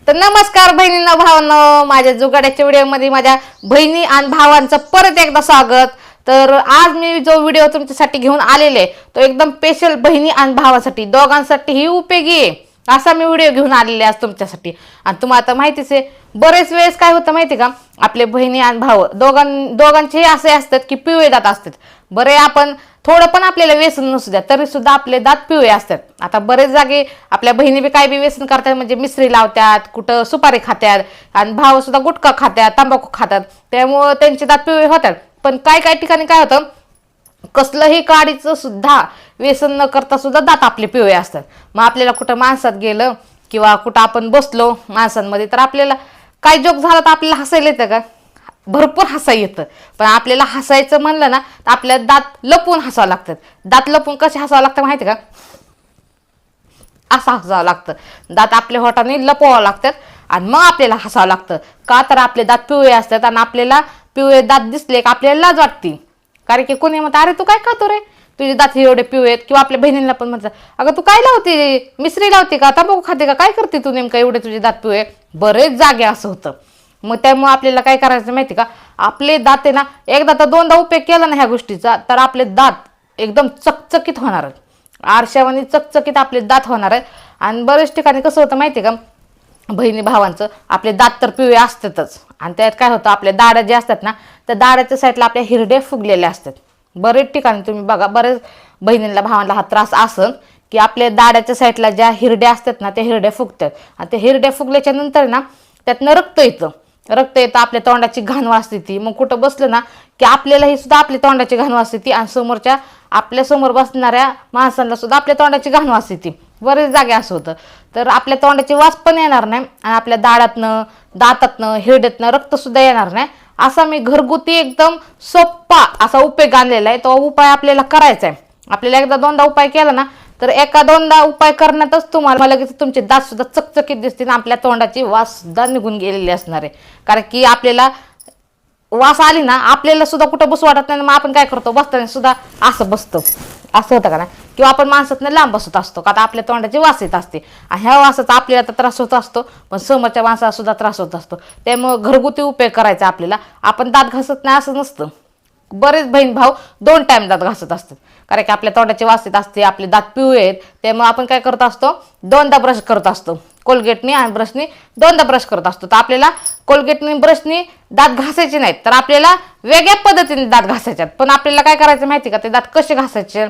तर नमस्कार बहिणींनो भावांनो, माझ्या जुगाड्याच्या व्हिडिओमध्ये माझ्या बहिणी आणि भावांचं परत एकदा स्वागत. तर आज मी जो व्हिडिओ तुमच्यासाठी घेऊन आलेले तो एकदम स्पेशल बहिणी आणि भावासाठी दोघांसाठीही उपयोगी आहे असा मी व्हिडिओ घेऊन आलेले आज तुमच्यासाठी. आणि तुम्हाला तर माहितीच आहे, बरेच वेळेस काय होतं माहिती का, आपले बहिणी आणि भाऊ दोघांचे असे असतात की पिवळे दात असतात. बरे आपण थोडं पण आपल्याला व्यसन नसू द्या तरी सुद्धा आपले दात पिवळे असतात. आता बरेच जागे आपल्या बहिणी बी काय बी व्यसन करतात, म्हणजे मिसरी लावतात, कुठं सुपारी खात्यात, आणि भाऊ सुद्धा गुटखा खात्यात, तंबाखू खातात, त्यामुळं त्यांचे दात पिवळे होतात. पण काय काय ठिकाणी काय होतं, कसलंही काडीचं सुद्धा व्यसन न करता सुद्धा दात आपले पिवळे असतात. मग आपल्याला कुठं माणसात गेलं किंवा कुठं आपण बसलो माणसांमध्ये तर आपल्याला काय जोक झाला तर आपल्याला हसायला येतं का, भरपूर हसा येतं. पण आपल्याला हसायचं म्हणलं ना तर आपल्याला दात लपवून हसावं लागतात. दात लपवून कसे हसावं लागतं माहिती का, असं हसावं लागतं. दात आपल्या होटाने लपवावं लागतात आणि मग आपल्याला हसावं लागतं. का तर आपले दात पिवळे असतात आणि आपल्याला पिवळे दात दिसले का आपल्याला लाज वाटते. कारण की कोणी म्हणतं अरे तू काय खातो रे, तुझे दात एवढे पिवळे आहेत. किंवा आपल्या बहिणींना पण म्हणतात अगं तू काय लावते, मिसरी लावते का, तंबाखू खाते का, काय करते तू नेमकं एवढे तुझे दात पिवळे. बरेच जागे असं होतं. मग त्यामुळे आपल्याला काय करायचं माहिती का, आपले दात आहे ना, एकदा तर दोनदा उपयोग केला ना ह्या गोष्टीचा तर आपले दात एकदम चकचकीत होणार आहेत. आरशावानी चकचकीत आपले दात होणार आहेत. आणि बरेच ठिकाणी कसं होतं माहिती का, बहिणी भावांचं आपले दात तर पिवळे असतातच, आणि त्यात काय होतं, आपल्या दाढ्या जे असतात ना त्या दाढ्याच्या साईडला आपल्या हिरडे फुगलेले असतात. बरेच ठिकाणी तुम्ही बघा, बरेच बहिणींना भावांना हा त्रास असन की आपल्या दाढ्याच्या साईडला ज्या हिरड्या असतात ना त्या हिरड्या फुगतात. आणि त्या हिरड्या फुगल्याच्या नंतर ना त्यातनं रक्त येतं. आपल्या तोंडाची घाण वाजते ती. मग कुठं बसलं ना की आपल्यालाही सुद्धा आपल्या तोंडाची घाण वाजते ती, आणि समोरच्या आपल्या समोर बसणाऱ्या माणसांना सुद्धा आपल्या तोंडाची घाण वाजते ती. बरेच जागे असं होतं. तर आपल्या तोंडाची वास पण येणार नाही आणि आपल्या दाढातनं, दातातनं, हिरड्यातनं रक्त सुद्धा येणार नाही. असा मी घरगुती एकदम सोप्पा असा उपयोग आणलेला आहे. तो उपाय आपल्याला करायचा आहे. आपल्याला एकदा दोनदा उपाय केला ना तर एका दोनदा उपाय करण्यातच तुम्हाला लगेच तुमचे दात सुद्धा चकचकीत दिसतील, आपल्या तोंडाची वास सुद्धा निघून गेलेली असणार आहे. कारण की आपल्याला वास आली ना आपल्याला सुद्धा कुठं बसू वाटत नाही. मग आपण काय करतो, बसताना सुद्धा असं बसतो, असं होतं का ना, किंवा आपण माणसातनं लांब बसत असतो का, आता आपल्या तोंडाची वास येत असते आणि ह्या वासाचा आपल्याला तर त्रास होत असतो, पण समोरच्या माणसाला सुद्धा त्रास होत असतो. त्यामुळं घरगुती उपयोग करायचा आपल्याला. आपण दात घासत नाही असं नसतं. बरेच बहीण भाऊ 2 टाइम दात घासत असतात, कारण की आपल्या तोंडाची वास येत असते, आपले दात पिवळे आहेत. त्यामुळे आपण काय करत असतो, दोनदा ब्रश करत असतो, कोलगेटनी आणि ब्रशनी दोनदा ब्रश करत असतो. तर आपल्याला कोलगेटनी ब्रशनी दात घासायचे नाहीत, तर आपल्याला वेगळ्या पद्धतीने दात घासायचे. पण आपल्याला काय करायचं माहिती का, ते दात कसे घासायचे,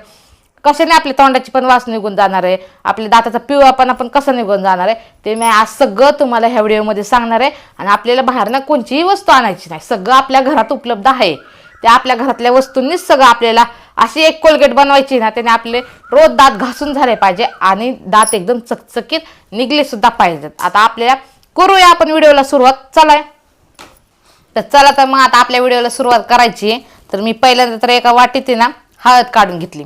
कशाने आपल्या तोंडाची पण वास निघून जाणार आहे, आपल्या दाताचा पिवळापणा पण कसं निघून जाणार आहे, ते मी आज सगळं तुम्हाला ह्या व्हिडिओमध्ये सांगणार आहे. आणि आपल्याला बाहेरनं कोणतीही वस्तू आणायची नाही, सगळं आपल्या घरात उपलब्ध आहे. त्या आपल्या घरातल्या वस्तूंनीच सगळं आपल्याला अशी एक कोलगेट बनवायची ना, त्याने आपले रोज दात घासून झाले पाहिजे आणि दात एकदम चकचकीत निघले सुद्धा पाहिजेत. आता आपल्याला करूया आपण व्हिडिओला सुरुवात. चला तर मग आता आपल्या व्हिडिओला सुरुवात करायची. तर मी पहिल्यांदा तर एका वाटीत ना हळद काढून घेतली.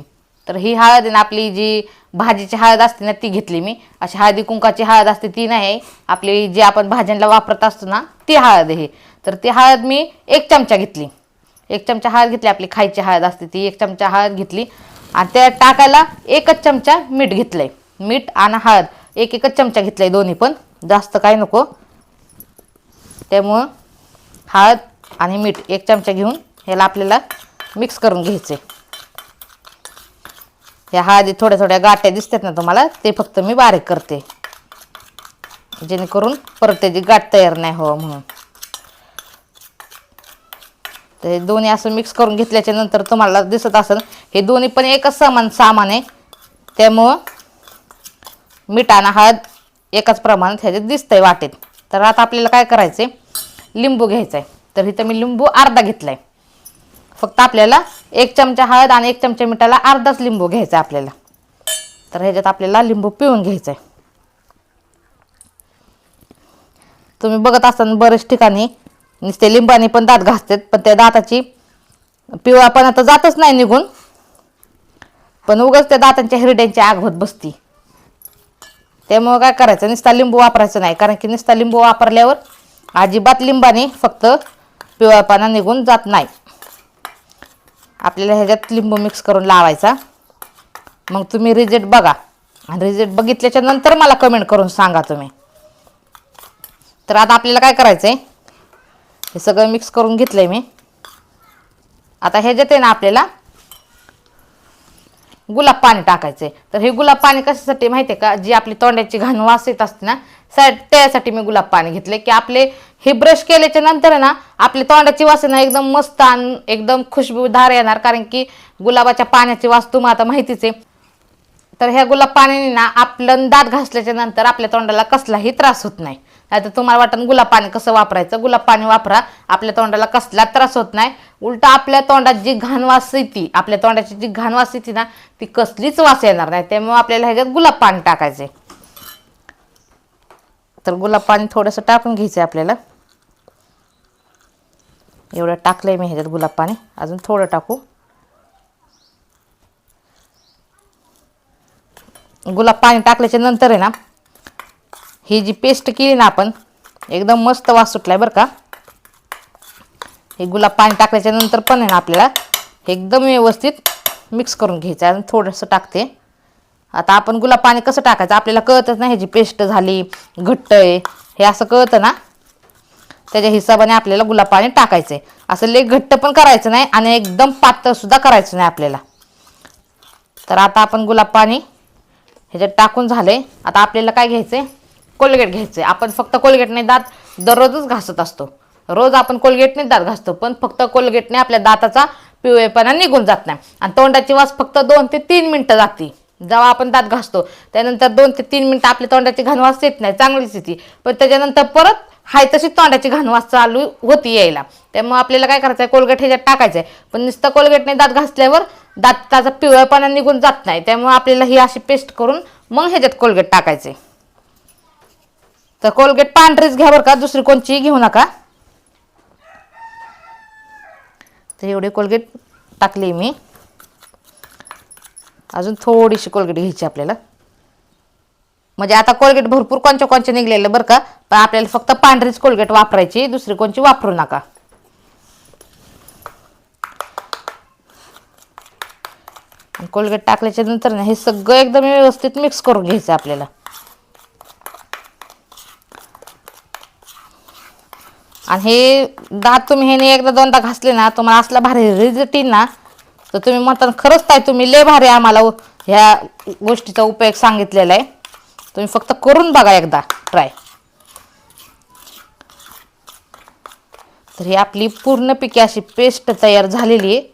तर ही हळद आहे ना, आपली जी भाजीची हळद असते ना ती घेतली मी. अशी हळदी कुंकाची हळद असते ती नाही, आपली जी आपण भाज्यांना वापरत असतो ना ती हळद आहे. तर ती हळद मी 1 चमचा घेतली. 1 चमचा हळद घेतली, आपली खायची हळद असते ती. 1 चमचा हळद घेतली आणि त्या टाकायला 1च चमचा मीठ घेतलंय. मीठ आणि हळद 1-1च चमचा घेतलंय, दोन्ही पण जास्त काय नको. त्यामुळं हळद आणि मीठ 1 चमचा घेऊन ह्याला आपल्याला मिक्स करून घ्यायचे. ह्या हळदी थोड्या थोड्या गाठ्या दिसतात ना तुम्हाला, ते फक्त मी बारीक करते जेणेकरून परत त्याची गाठ तयार नाही हो म्हणून. तर हे दोन्ही असं मिक्स करून घेतल्याच्या नंतर तुम्हाला दिसत असेल हे दोन्ही पण एकच समान सामान आहे, त्यामुळं मीठ आणि हळद एकाच प्रमाणात ह्याच्यात दिसतंय वाटेत. तर आता आपल्याला काय करायचं आहे, लिंबू घ्यायचा आहे. तर इथं मी लिंबू अर्धा घेतला आहे. फक्त आपल्याला 1 चमचा हळद आणि 1 चमचा मिठाला अर्धाच लिंबू घ्यायचा आहे आपल्याला. तर ह्याच्यात आपल्याला लिंबू पिळून घ्यायचं आहे. तुम्ही बघत असताना बरेच ठिकाणी नुसते लिंबाने पण दात घासतात, पण त्या दाताची पिवळापणा तर जातच नाही निघून, पण उगाच त्या दातांच्या हिरड्यांची आग होत बसती. त्यामुळं काय करायचं, नुसता लिंबू वापरायचं नाही, कारण की नुसता लिंबू वापरल्यावर अजिबात लिंबाने फक्त पिवळापणा निघून जात नाही. आपल्याला ह्याच्यात लिंबू मिक्स करून लावायचा. मग तुम्ही रिझल्ट बघा आणि रिझल्ट बघितल्याच्या नंतर मला कमेंट करून सांगा तुम्ही. तर आता आपल्याला काय करायचंय, हे सगळं मिक्स करून घेतलंय मी. आता ह्याच्यात आहे ना आपल्याला गुलाब पाणी टाकायचंय. तर हे गुलाब पाणी कशासाठी माहिती आहे का, जी आपली तोंडाची घाण वास येत असते ना त्यासाठी मी गुलाब पाणी घेतले, की आपले हे ब्रश केल्याच्या नंतर ना आपली तोंडाची वास ना एकदम मस्त आणि एकदम खुशबूदार येणार. कारण की गुलाबाच्या पाण्याची वास तुम्हाला आता माहितीच आहे. तर ह्या गुलाब पाण्याने ना आपलं दात घासल्याच्या नंतर आपल्या तोंडाला कसलाही त्रास होत नाही. नाहीतर तुम्हाला वाटतं गुलाब पाणी कसं वापरायचं, गुलाब पाणी वापरा, आपल्या तोंडाला कसला त्रास होत नाही. उलटा आपल्या तोंडात जी घाण वास येते, आपल्या तोंडाची जी घाण वास येते ना ती कसलीच वास येणार नाही. त्यामुळे आपल्याला ह्याच्यात गुलाब पाणी टाकायचंय. तर गुलाब पाणी थोडंसं टाकून घ्यायचंय आपल्याला. एवढं टाकलंय मी ह्याच्यात गुलाब पाणी, अजून थोडं टाकू. गुलाब पाणी टाकल्याच्या नंतर आहे ना ही जी पेस्ट केली ना आपण, एकदम मस्त वास सुटलाय बरं का. हे गुलाब पाणी टाकल्याच्या नंतर पण आहे ना आपल्याला एकदम व्यवस्थित मिक्स करून घ्यायचं. अजून थोडंसं टाकते. आता आपण गुलाब पाणी कसं टाकायचं आपल्याला कळतच नाही, ह्याची पेस्ट झाली घट्ट आहे हे असं कळतं ना, त्याच्या हिशोबाने आपल्याला गुलाब पाणी टाकायचंय. असं लय घट्ट पण करायचं नाही आणि एकदम पातळ सुद्धा करायचं नाही आपल्याला. तर आता आपण गुलाब पाणी ह्याच्यात टाकून झालंय. आता आपल्याला काय घ्यायचंय, कोलगेट घ्यायचंय. आपण फक्त कोलगेटने दात दररोजच घासत असतो, रोज आपण कोलगेटने दात घासतो, पण फक्त कोलगेटने आपल्या दाताचा पिवळेपणा निघून जात नाही. आणि तोंडाची वास फक्त 2 ते 3 मिनिटं जाते. जेव्हा आपण दात घासतो त्यानंतर 2 ते 3 मिनिटं आपल्या तोंडाची घाण वास येत नाही, चांगलीच येते. पण त्याच्यानंतर परत हाय तशी तोंडाची घाण वास चालू होती यायला. त्यामुळे आपल्याला काय करायचं आहे, कोलगेट ह्याच्यात टाकायचं आहे. पण नुसतं कोलगेटने दात घासल्यावर दाताचा पिवळेपणा निघून जात नाही. त्यामुळे आपल्याला ही अशी पेस्ट करून मग ह्याच्यात कोलगेट टाकायचे. तर कोलगेट पांढरीच घ्या बरं का, दुसरी कोणची घेऊ नका. तर एवढी कोलगेट टाकली मी. अजून थोडीशी कोलगेट घ्यायची आपल्याला. म्हणजे आता कोलगेट भरपूर कोणच्या निघलेलं बरं का, पण आपल्याला फक्त पांढरीच कोलगेट वापरायची, दुसरी कोणची वापरू नका. कोलगेट टाकल्याच्या नंतर ना हे सगळं एकदम व्यवस्थित मिक्स करून घ्यायचं आपल्याला. आणि हे दात तुम्ही ह्याने एकदा दोनदा घासले ना तुम्हाला असला भारी रिझल्ट येईल ना, तर तुम्ही म्हणता खरंच काय तुम्ही लय भारी आम्हाला ह्या गोष्टीचा उपयोग सांगितलेला आहे. तुम्ही फक्त करून बघा एकदा ट्राय. तर ही आपली पूर्णपैकी अशी पेस्ट तयार झालेली आहे,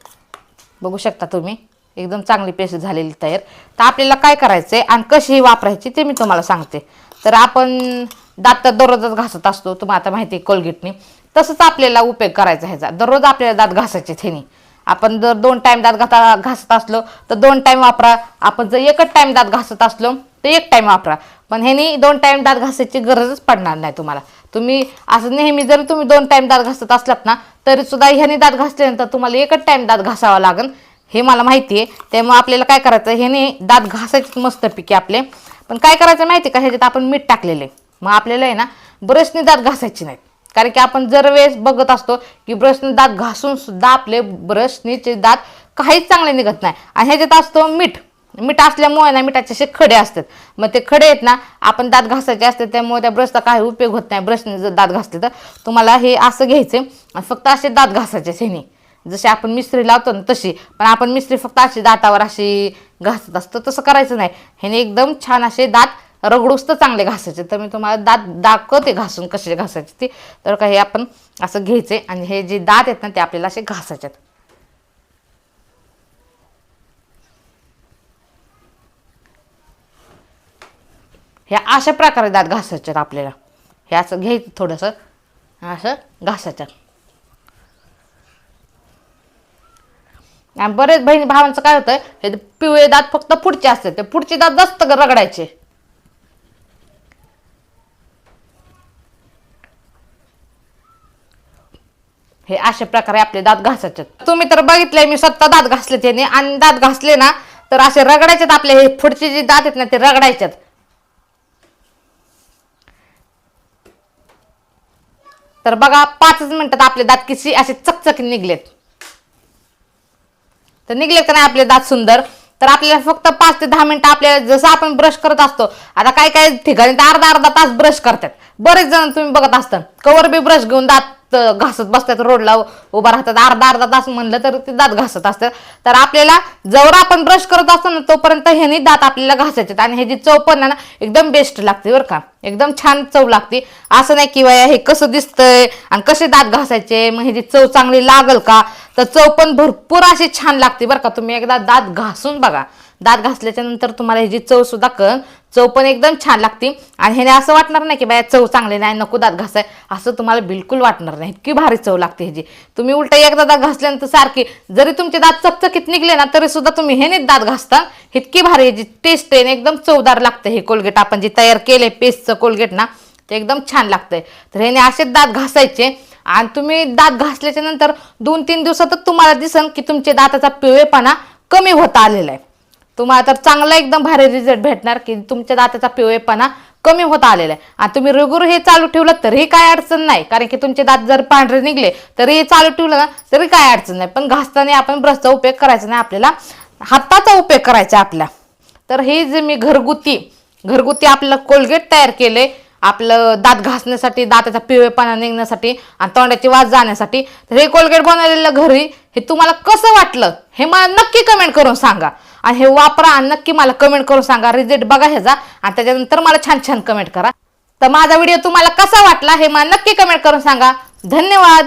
बघू शकता तुम्ही. एकदम चांगली पेस्ट झालेली तयार. तर आपल्याला काय करायचं आहे आणि कशी वापरायची ते मी तुम्हाला सांगते. तर आपण दात तर दररोजच घासत असतो, तुम्हाला आता माहिती आहे कोलगेटने. तसंच आपल्याला उपयोग करायचा ह्याचा. दररोज आपल्याला दात घासायचे ह्याने. आपण जर 2 टाईम दात घासत असलो तर 2 टाईम वापरा. आपण जर एकच टाईम दात घासत असलो तर 1 टाईम वापरा. पण ह्याने 2 टाईम दात घासायची गरजच पडणार नाही तुम्हाला. तुम्ही असं नेहमी जर तुम्ही 2 टाईम दात घासत असलात ना तरी सुद्धा ह्याने दात घासल्यानंतर तुम्हाला एकच टाईम दात घासावा लागेल, हे मला माहिती आहे. त्यामुळे आपल्याला काय करायचं, ह्याने दात घासायचे मस्तपैकी आपले. पण काय करायचं माहिती आहे का, ह्याच्यात आपण मीठ टाकलेले. मग आपल्याला आहे ना ब्रशने दात घासायचे नाहीत. कारण की आपण जर वेळेस बघत असतो की ब्रशने दात घासून सुद्धा आपले ब्रशनेचे दात काहीच चांगले निघत नाही. आणि ह्याच्यात असतो मीठ. मीठ असल्यामुळे ना मिठाचे असे खडे असतात. मग ते खडे आहेत ना आपण दात घासायचे असतात, त्यामुळे त्या ब्रशचा काही उपयोग होत नाही. ब्रशने जर दात घासले तर तुम्हाला हे असं घ्यायचे आणि फक्त असे दात घासायचे ह्याने, जसे आपण मिस्त्री लावतो ना तशी. पण आपण मिस्त्री फक्त अशी दातावर अशी घासत असतो, तसं करायचं नाही. ह्याने एकदम छान असे दात रगडूस तर चांगले घासायचे. तर मी तुम्हाला दात दाखवते घासून कसे घासायचे ते. तर काही आपण असं घ्यायचे आणि हे जे दात आहेत ना ते आपल्याला असे घासायचे. ह्या अशा प्रकारे दात घासायचे आपल्याला. हे असं घ्यायचं थोडंसं असं घासायचं. आणि बरेच बहिणी भावांचं काय होतं, हे पिवळे दात फक्त पुढचे असतात, ते पुढचे दात जास्त रगडायचे. हे अशा प्रकारे आपले दात घासायचे. तुम्ही तर बघितलंय मी स्वतः दात घासले त्याने. आणि दात घासले ना तर असे रगडायचे आपले. हे पुढचे जे दात आहेत ना ते रगडायचे. तर बघा 5 मिनिटात आपले दात किती असे चकचकीत निघलेत. तर निघले का नाही आपले दात सुंदर. तर आपल्याला फक्त 5 ते 10 मिनिटं आपल्याला जसं आपण ब्रश करत असतो, आता काय काय ठिकाणी तर अर्धा तास ब्रश करतात. बरेच जण तुम्ही बघत असता कवर बी ब्रश घेऊन दात घासत बसतात, रोडला उभा राहतात, अर्धा तास म्हणलं तर ते दात घासत असतात. तर आपल्याला जवळ आपण ब्रश करत असतो ना तोपर्यंत ह्यानी दात आपल्याला घासायचे आणि ह्याची चव पण ना एकदम बेस्ट लागते बरं का, एकदम छान चव लागते. असं नाही की हे कसं दिसतंय आणि कसे दात घासायचे मग ह्याची चव चांगली लागल का, तर चव पण भरपूर अशी छान लागते बरं का. तुम्ही एकदा दात घासून बघा, दात घासल्याच्या नंतर तुम्हाला ह्याची चव सुद्धा कळन, चव पण एकदम छान लागते. आणि ह्याने असं वाटणार नाही की बाया चव चांगली नाही नको दात घासाय, असं तुम्हाला बिलकुल वाटणार नाही. इतकी भारी चव लागते ह्याची. तुम्ही उलट एकदा दात घासल्यानंतर सारखी जरी तुमचे दात चकचकीत निघले ना तरी सुद्धा तुम्ही ह्याने दात घासता, इतकी भारी ह्याची टेस्ट आहे, एकदम चवदार लागतं. हे कोलगेट आपण जे तयार केले पेस्टचं कोलगेट ना ते एकदम छान लागतंय. तर ह्याने असेच दात घासायचे आणि तुम्ही दात घासल्याच्या नंतर 2-3 दिवसातच तुम्हाला दिसन की तुमच्या दाताचा पिवळेपणा कमी होता आलेला आहे. तुम्हाला तर चांगला एकदम भारी रिझल्ट भेटणार की तुमच्या दाताचा पिवळेपणा कमी होत आलेला आहे. आणि तुम्ही रेग्युलर हे चालू ठेवलं तरीही काय अडचण नाही, कारण की तुमचे दात जर पांढरे निघले तरी हे चालू ठेवलं ना तरी काय अडचण नाही. पण घासताना आपण ब्रशचा उपयोग करायचा नाही, आपल्याला हाताचा उपयोग करायचा आपल्या. तर हे जे मी घरगुती आपलं कोलगेट तयार केले आपलं दात घासण्यासाठी, दाताचा पिवळेपणा निघण्यासाठी आणि तोंडाची वास जाण्यासाठी, तर हे कोलगेट बनवलेलं घरी हे तुम्हाला कसं वाटलं हे मला नक्की कमेंट करून सांगा. आणि हे वापरा आणि नक्की मला कमेंट करून सांगा, रिझल्ट बघा ह्याचा आणि त्याच्यानंतर मला छान छान कमेंट करा. तर माझा व्हिडिओ तुम्हाला कसा वाटला हे मला नक्की कमेंट करून सांगा. धन्यवाद.